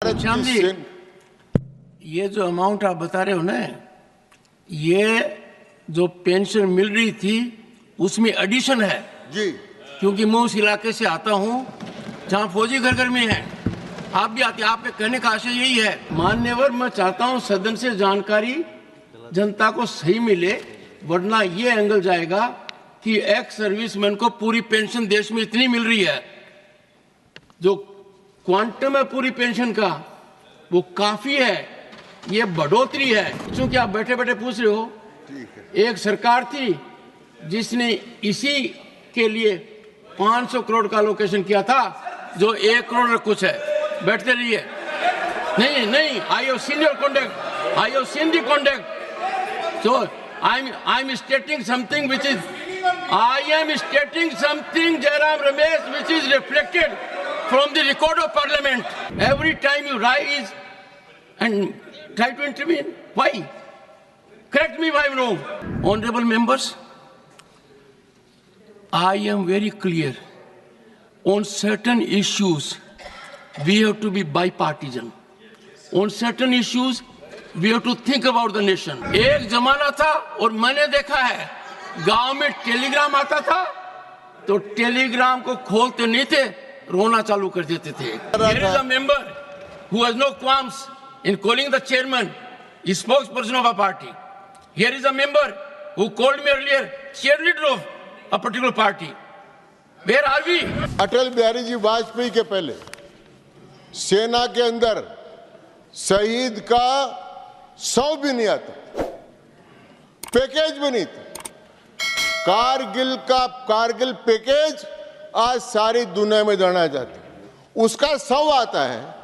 श्याम जी, ये जो अमाउंट आप बता रहे हो ना, ये जो पेंशन मिल रही थी उसमें एडिशन है जी। क्योंकि मैं उस इलाके से आता हूँ जहाँ फौजी घर घर में है, आप भी आते हैं। आपके कहने का आशय यही है। मान्यवर, मैं चाहता हूँ सदन से जानकारी जनता को सही मिले, वरना ये एंगल जाएगा कि एक्स सर्विसमैन को पूरी पेंशन देश में इतनी मिल रही है, जो क्वांटम है पूरी पेंशन का वो काफी है, ये बढ़ोतरी है। क्योंकि आप बैठे बैठे पूछ रहे हो, एक सरकार थी जिसने इसी के लिए 500 करोड़ का एलोकेशन किया था, जो 1 करोड़ कुछ है। बैठते रहिए। नहीं, I have seen your conduct, I have seen the conduct. So I am स्टेटिंग something which is, I am stating something, Jairam Ramesh, which is reflected from the record of Parliament. Every time you rise and try to intervene, why? Correct me if I am wrong. Honorable members, I am very clear. On certain issues, we have to be bipartisan. On certain issues, we have to think about the nation. एक जमाना था और मैंने देखा है, गांव में Telegram आता था तो टेलीग्राम को खोलते नहीं थे, रोना चालू कर देते थे। Here is a member who has no qualms in calling the chairman a spokesperson of a party. Here is a member who called me earlier cheerleader of a particular party. Where are we? Atal Bihari ji Vajpayee के पहले सेना के अंदर शहीद का 100 भी नहीं आता, पैकेज भी नहीं था। कारगिल पैकेज आज सारी दुनिया में जाना जाता है। उसका 100 आता है,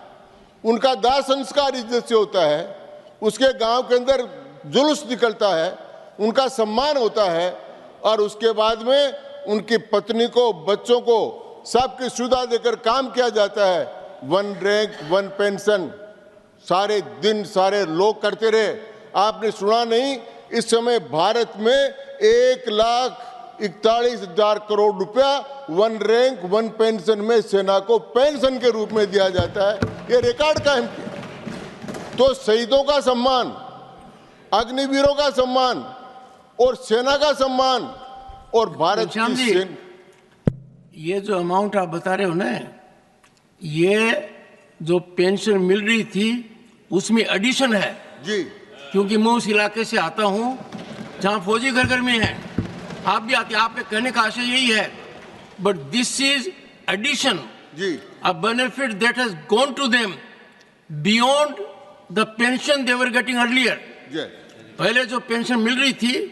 उनका दाह संस्कार इज्जत से होता है, उसके गांव के अंदर जुलूस निकलता है, उनका सम्मान होता है, और उसके बाद में उनकी पत्नी को, बच्चों को सबकी सुविधा देकर काम किया जाता है। 1 रैंक 1 पेंशन सारे दिन सारे लोग करते रहे। आपने सुना नहीं, इस समय भारत में 1,41,000 करोड़ रुपया 1 रैंक 1 पेंशन में सेना को पेंशन के रूप में दिया जाता है। ये रिकॉर्ड कायम किया। तो शहीदों का सम्मान, अग्निवीरों का सम्मान और सेना का सम्मान और भारत की सेना, ये जो अमाउंट आप बता रहे हो ना, ये जो पेंशन मिल रही थी उसमें एडिशन है जी। क्योंकि मैं उस इलाके से आता हूँ जहाँ फौजी घर घर में है, आप भी आते हैं। आपके कहने का आशय यही है, बट दिस इज एडिशन, जी, a benefit that has gone to them beyond the pension they were getting earlier. पहले जो पेंशन मिल रही थी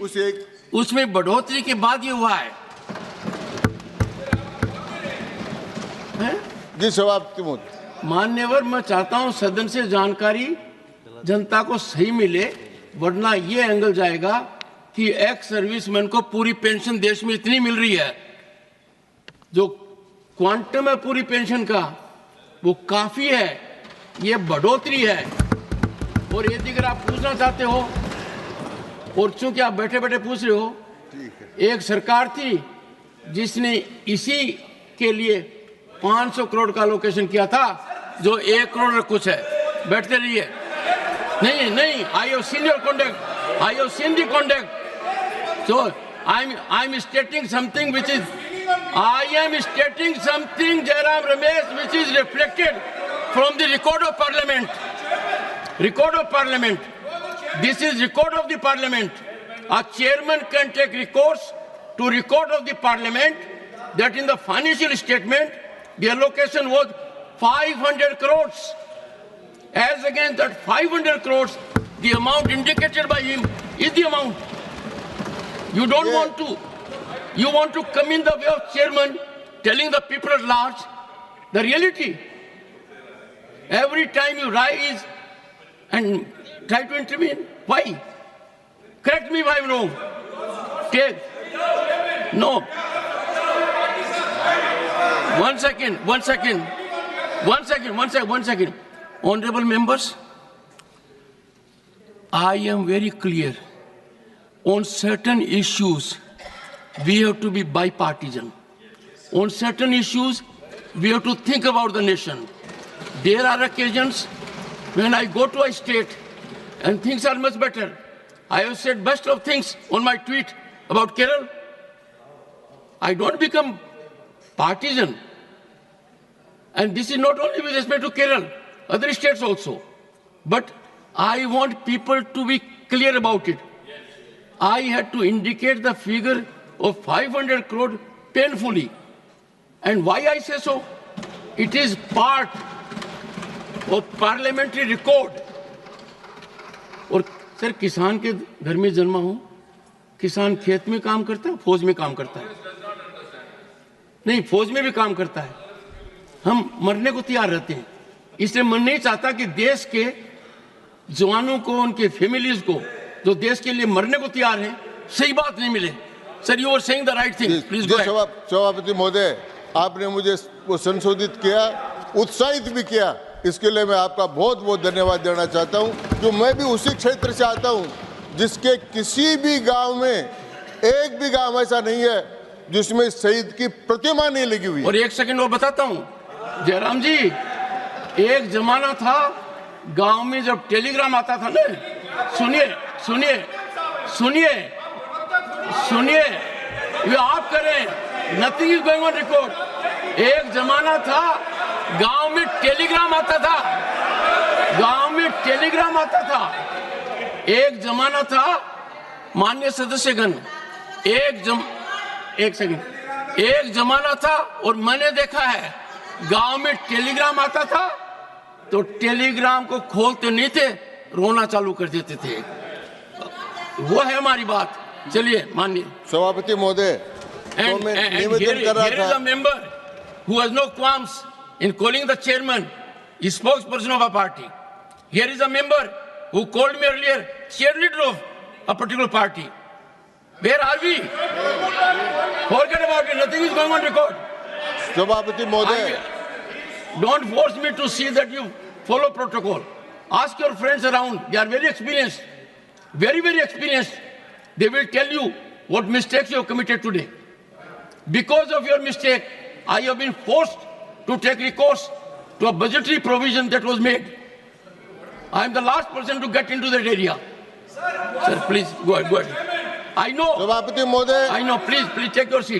उसमें बढ़ोतरी के बाद ये हुआ है। जी सभापति, मान्यवर, मैं चाहता हूँ सदन से जानकारी जनता को सही मिले, वरना ये एंगल जाएगा कि एक्स सर्विसमैन को पूरी पेंशन देश में इतनी मिल रही है, जो क्वांटम है पूरी पेंशन का वो काफी है, ये बढ़ोतरी है। और यदि अगर आप पूछना चाहते हो, और चूंकि आप बैठे बैठे पूछ रहे हो, एक सरकार थी जिसने इसी के लिए 500 करोड़ का एलोकेशन किया था, जो 1 करोड़ कुछ है। बैठते रहिए। नहीं, I have seen your conduct, I have seen the conduct. So I am स्टेटिंग something which is, I am स्टेटिंग something, Jairam Ramesh, which is reflected from the record of Parliament. Record of Parliament. This is record of the Parliament. A chairman can take recourse to record of the Parliament that in the financial statement the allocation was 500 crores. As against that 500 crores, the amount indicated by him is the amount. You don't want to, you want to come in the way of chairman telling the people at large the reality. Every time you rise and try to intervene, why? Correct me if I am wrong. No. One second. Honorable members, I am very clear. On certain issues, we have to be bipartisan. On certain issues, we have to think about the nation. There are occasions when I go to a state and things are much better. I have said best of things on my tweet about Kerala. I don't become partisan. And this is not only with respect to Kerala, other states also. But I want people to be clear about it. I had to indicate the figure of 500 crore painfully. And why I say so? It is part of parliamentary record. और sir किसान के घर में जन्मा हूं, किसान खेत में काम करता है, फौज में काम करता है, नहीं फौज में भी काम करता है, हम मरने को तैयार रहते हैं, इसलिए मैं नहीं चाहता कि देश के जवानों को, उनके फैमिलीज को जो देश के लिए मरने को तैयार हैं, सही बात नहीं मिले। Sir you are saying the right thing, please go ahead. सभापति महोदय, आपने मुझे वो संशोधित किया, उत्साहित भी किया, इसके लिए मैं आपका बहुत बहुत धन्यवाद देना चाहता हूं। जो मैं भी उसी क्षेत्र से आता हूं जिसके किसी भी गांव में एक भी गांव ऐसा नहीं है जिसमें शहीद की प्रतिमा नहीं लगी हुई। और एक सेकंड और बताता हूं जयराम जी, एक जमाना था गांव में जब टेलीग्राम आता था ना, सुनिए सुनिए सुनिए सुनिए, ये आप करें, nothing is going on record. एक जमाना था गांव में टेलीग्राम आता था, गांव में टेलीग्राम आता था, एक जमाना था माननीय सदस्यगण, एक सेकंड, एक जमाना था और मैंने देखा है गांव में टेलीग्राम आता था तो टेलीग्राम को खोलते नहीं थे, रोना चालू कर देते थे। वो है हमारी बात। चलिए माननीय सभापति महोदय, तो मैं निवेदन कर रहा था। Here is a member who has no qualms in calling the chairman a spokesperson of a party. Here is a member who called me earlier cheerleader of a particular party. Where are we? Forget about it. Nothing is going on record. सभापति महोदय, Don't force me to see that you follow protocol. Ask your friends around. They are very experienced. Very, very experienced. They will tell you what mistakes you have committed today. Because of your mistake, I have been forced to take recourse to a budgetary provision that was made. I am the last person to get into that area. Sir, please go ahead. I know. सभापति महोदय, I know. Please take your seat.